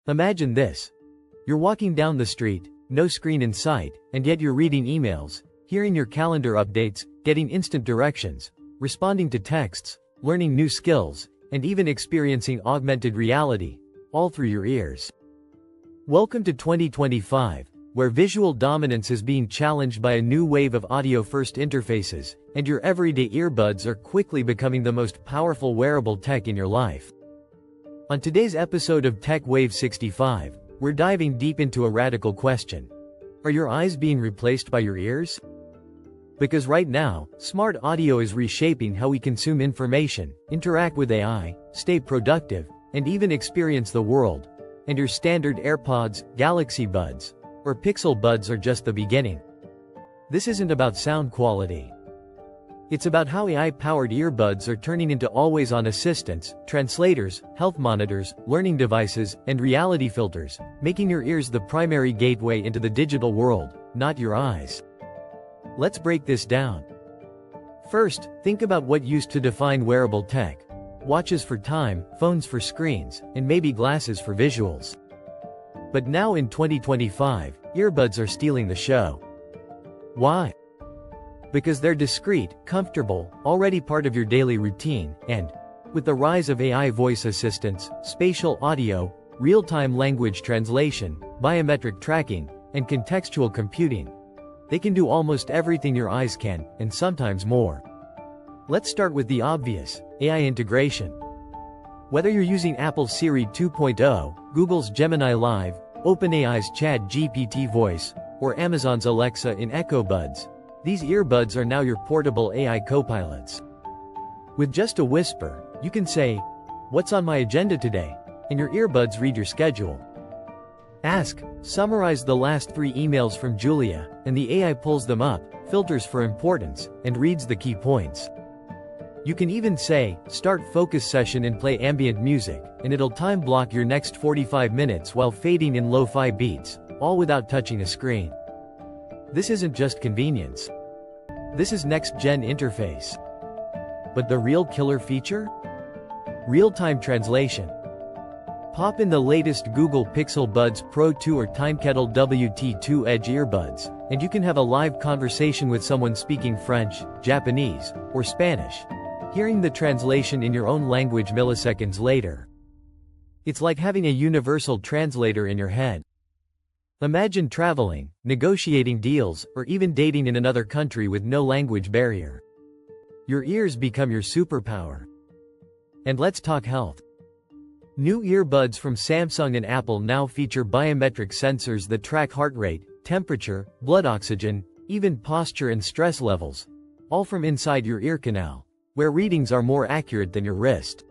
Imagine this. You're walking down the street, no screen in sight, and yet you're reading emails, hearing your calendar updates, getting instant directions, responding to texts, learning new skills, and even experiencing augmented reality, all through your ears. Welcome to 2025, where visual dominance is being challenged by a new wave of audio-first interfaces, and your everyday earbuds are quickly becoming the most powerful wearable tech in your life. On today's episode of Tech Wave 65, we're diving deep into a radical question. Are your eyes being replaced by your ears? Because right now, smart audio is reshaping how we consume information, interact with AI, stay productive, and even experience the world. And your standard AirPods, Galaxy Buds, or Pixel Buds are just the beginning. This isn't about sound quality. It's about how AI-powered earbuds are turning into always-on assistants, translators, health monitors, learning devices, and reality filters, making your ears the primary gateway into the digital world, not your eyes. Let's break this down. First, think about what used to define wearable tech. Watches for time, phones for screens, and maybe glasses for visuals. But now in 2025, earbuds are stealing the show. Why? Because they're discreet, comfortable, already part of your daily routine, and, with the rise of AI voice assistants, spatial audio, real-time language translation, biometric tracking, and contextual computing, they can do almost everything your eyes can, and sometimes more. Let's start with the obvious, AI integration. Whether you're using Apple's Siri 2.0, Google's Gemini Live, OpenAI's ChatGPT voice, or Amazon's Alexa in Echo Buds, these earbuds are now your portable AI co-pilots. With just a whisper, you can say, "What's on my agenda today?" and your earbuds read your schedule. Ask, "Summarize the last 3 emails from Julia," and the AI pulls them up, filters for importance, and reads the key points. You can even say, "Start focus session," and play ambient music, and it'll time block your next 45 minutes while fading in lo-fi beats, all without touching a screen. This isn't just convenience. This is next-gen interface. But the real killer feature? Real-time translation. Pop in the latest Google Pixel Buds Pro 2 or TimeKettle WT2 Edge earbuds, and you can have a live conversation with someone speaking French, Japanese, or Spanish, hearing the translation in your own language milliseconds later. It's like having a universal translator in your head. Imagine traveling, negotiating deals, or even dating in another country with no language barrier. Your ears become your superpower. And let's talk health. New earbuds from Samsung and Apple now feature biometric sensors that track heart rate, temperature, blood oxygen, even posture and stress levels, all from inside your ear canal, where readings are more accurate than your wrist.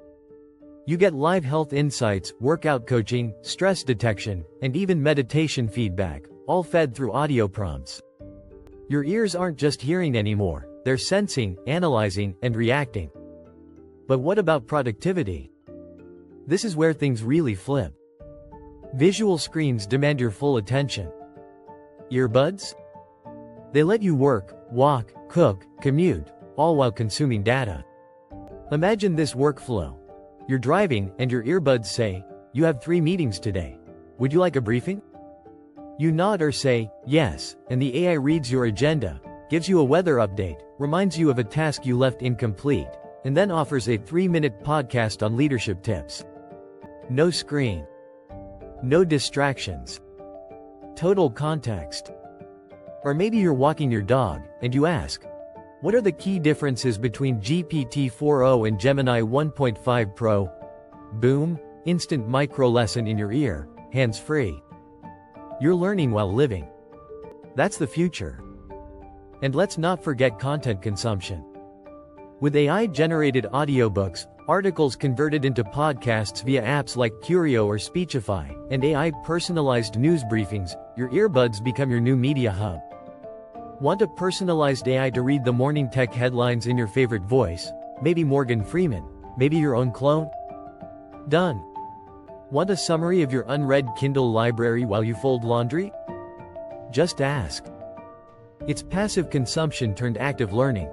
You get live health insights, workout coaching, stress detection, and even meditation feedback, all fed through audio prompts. Your ears aren't just hearing anymore, they're sensing, analyzing, and reacting. But what about productivity? This is where things really flip. Visual screens demand your full attention. Earbuds? They let you work, walk, cook, commute, all while consuming data. Imagine this workflow. You're driving, and your earbuds say, "You have 3 meetings today. Would you like a briefing?" You nod or say, "Yes," and the AI reads your agenda, gives you a weather update, reminds you of a task you left incomplete, and then offers a 3-minute podcast on leadership tips. No screen. No distractions. Total context. Or maybe you're walking your dog, and you ask, "What are the key differences between GPT-4o and Gemini 1.5 Pro?" Boom, instant micro lesson in your ear, hands-free. You're learning while living. That's the future. And let's not forget content consumption. With AI-generated audiobooks, articles converted into podcasts via apps like Curio or Speechify, and AI-personalized news briefings, your earbuds become your new media hub. Want a personalized AI to read the morning tech headlines in your favorite voice? Maybe Morgan Freeman, maybe your own clone? Done. Want a summary of your unread Kindle library while you fold laundry? Just ask. It's passive consumption turned active learning.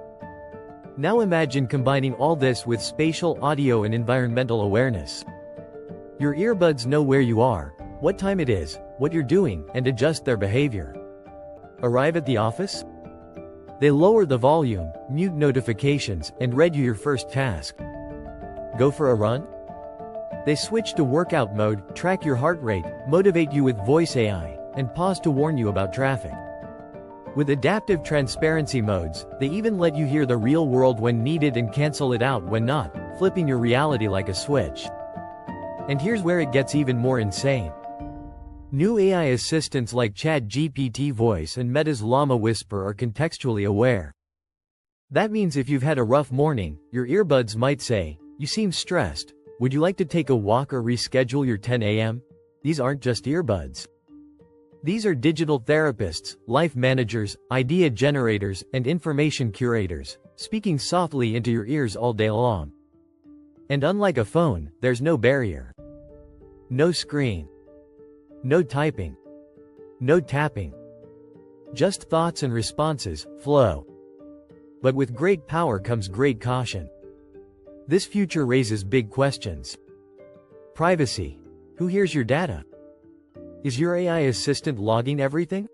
Now imagine combining all this with spatial audio and environmental awareness. Your earbuds know where you are, what time it is, what you're doing, and adjust their behavior. Arrive at the office? They lower the volume, mute notifications, and read you your first task. Go for a run? They switch to workout mode, track your heart rate, motivate you with voice AI, and pause to warn you about traffic. With adaptive transparency modes, they even let you hear the real world when needed and cancel it out when not, flipping your reality like a switch. And here's where it gets even more insane. New AI assistants like ChatGPT Voice and Meta's Llama Whisper are contextually aware. That means if you've had a rough morning, your earbuds might say, "You seem stressed. Would you like to take a walk or reschedule your 10 a.m.?" These aren't just earbuds. These are digital therapists, life managers, idea generators, and information curators, speaking softly into your ears all day long. And unlike a phone, there's no barrier. No screen. No typing. No tapping. Just thoughts and responses, flow. But with great power comes great caution. This future raises big questions. Privacy. Who hears your data? Is your AI assistant logging everything?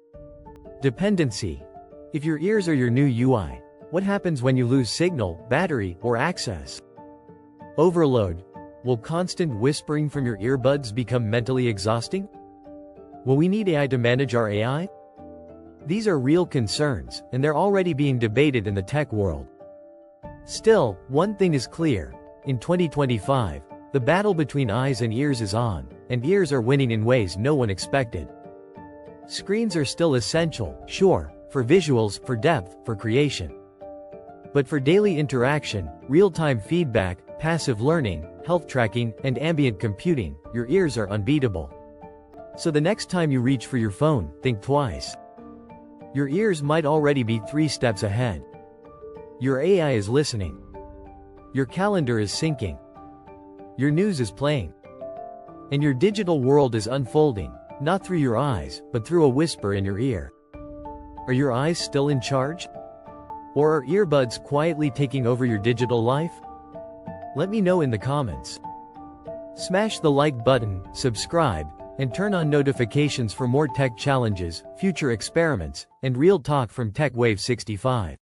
Dependency. If your ears are your new UI, what happens when you lose signal, battery, or access? Overload. Will constant whispering from your earbuds become mentally exhausting? Will we need AI to manage our AI? These are real concerns, and they're already being debated in the tech world. Still, one thing is clear. In 2025, the battle between eyes and ears is on, and ears are winning in ways no one expected. Screens are still essential, sure, for visuals, for depth, for creation. But for daily interaction, real-time feedback, passive learning, health tracking, and ambient computing, your ears are unbeatable. So the next time you reach for your phone, think twice. Your ears might already be 3 steps ahead. Your AI is listening. Your calendar is syncing. Your news is playing. And your digital world is unfolding, not through your eyes, but through a whisper in your ear. Are your eyes still in charge? Or are earbuds quietly taking over your digital life? Let me know in the comments. Smash the like button, subscribe, and turn on notifications for more tech challenges, future experiments, and real talk from TechWave 65.